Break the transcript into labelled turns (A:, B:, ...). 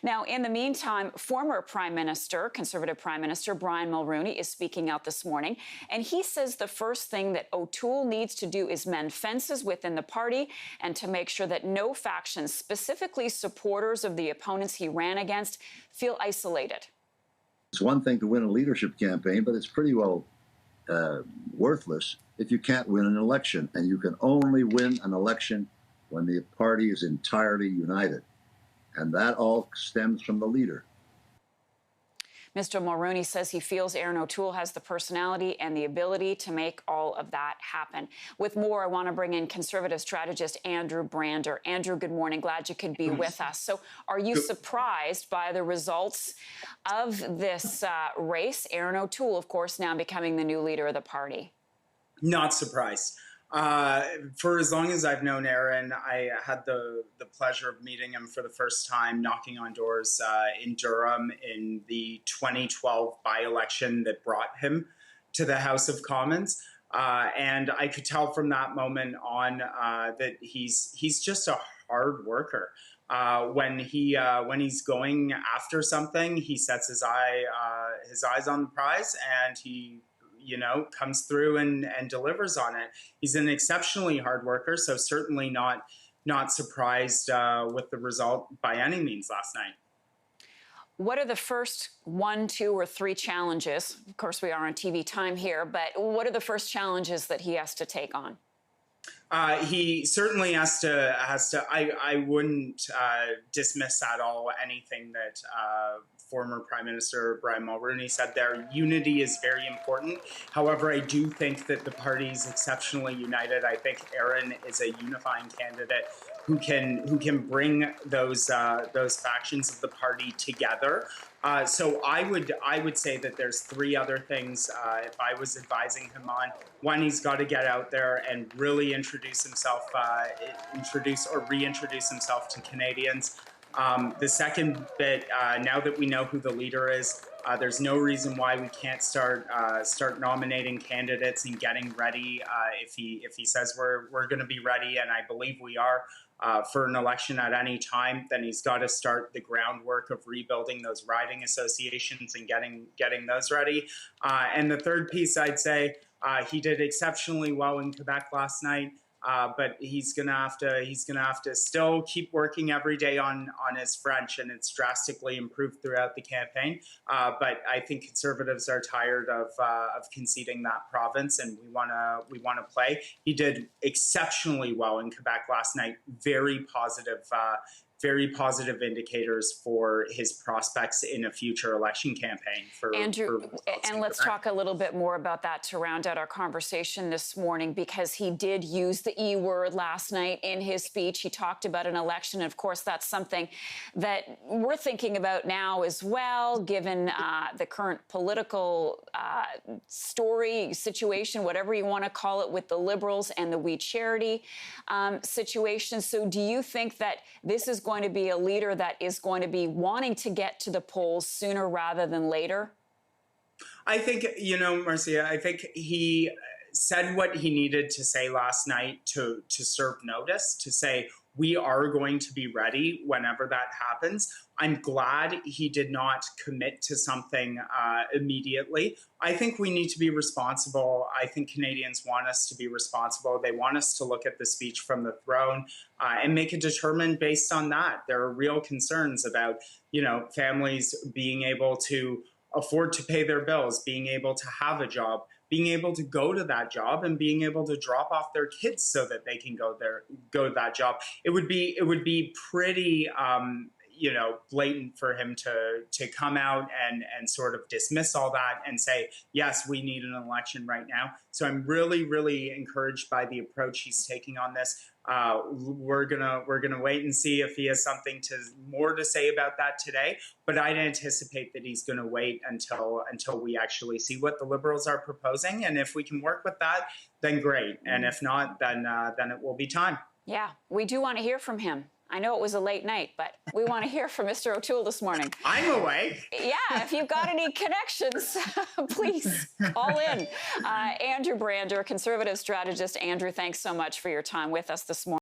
A: Now, in the meantime, former Prime Minister, Conservative Prime Minister Brian Mulroney is speaking out this morning, and he says the first thing that O'Toole needs to do is mend fences within the party and to make sure that no factions, specifically supporters of the opponents he ran against, feel isolated.
B: It's one thing to win a leadership campaign, but it's pretty well worthless if you can't win an election. And you can only win an election when the party is entirely united. And that all stems from the leader.
A: Mr. Mulroney says he feels Erin O'Toole has the personality and the ability to make all of that happen. With more, I want to bring in Conservative strategist Andrew Brander. Andrew, good morning. Glad you could be with us. So are you surprised by the results of this race? Erin O'Toole, of course, now becoming the new leader of the party.
C: Not surprised. For as long as I've known Erin, I had the pleasure of meeting him for the first time, knocking on doors in Durham in the 2012 by-election that brought him to the House of Commons. And I could tell from that moment on that he's just a hard worker. When he's going after something, he sets his eyes on the prize, and he comes through and delivers on it. He's an exceptionally hard worker, so certainly not surprised with the result by any means last night.
A: What are the first 1, 2, or 3 challenges? Of course, we are on TV time here, but what are the first challenges that he has to take on?
C: He certainly has to. I wouldn't dismiss at all anything that former Prime Minister Brian Mulroney said there. Unity is very important. However, I do think that the party's exceptionally united. I think Erin is a unifying candidate who can bring those factions of the party together. So I would say that there's 3 other things if I was advising him on. One, he's got to get out there and really reintroduce himself to Canadians. The second bit, now that we know who the leader is, there's no reason why we can't start nominating candidates and getting ready. If he says we're going to be ready, and I believe we are, for an election at any time, then he's got to start the groundwork of rebuilding those riding associations and getting those ready. And the third piece, I'd say, he did exceptionally well in Quebec last night. But he's gonna have to still keep working every day on his French, and it's drastically improved throughout the campaign. But I think Conservatives are tired of conceding that province, and we wanna play. He did exceptionally well in Quebec last night. Very positive indicators for his prospects in a future election campaign.
A: Andrew, and let's talk a little bit more about that to round out our conversation this morning, because he did use the E word last night in his speech. He talked about an election. And of course, that's something that we're thinking about now as well, given the current political situation, whatever you want to call it, with the Liberals and the We Charity situation. So do you think that this is going to be a leader that is going to be wanting to get to the polls sooner rather than later?
C: I think, Marcia, I think he said what he needed to say last night to serve notice, to say we are going to be ready whenever that happens. I'm glad he did not commit to something immediately. I think we need to be responsible. I think Canadians want us to be responsible. They want us to look at the speech from the throne and make a determination based on that. There are real concerns about, families being able to afford to pay their bills, being able to have a job, being able to go to that job, and being able to drop off their kids so that they can go to that job. It would be pretty blatant for him to come out and sort of dismiss all that and say, yes, we need an election right now. So I'm really, really encouraged by the approach he's taking on this. We're gonna wait and see if he has something more to say about that today. But I'd anticipate that he's gonna wait until we actually see what the Liberals are proposing, and if we can work with that, then great. And if not, then it will be time.
A: Yeah, we do want to hear from him. I know it was a late night, but we want to hear from Mr. O'Toole this morning.
C: I'm awake.
A: Yeah, if you've got any connections, please call in. Andrew Brander, Conservative strategist. Andrew, thanks so much for your time with us this morning.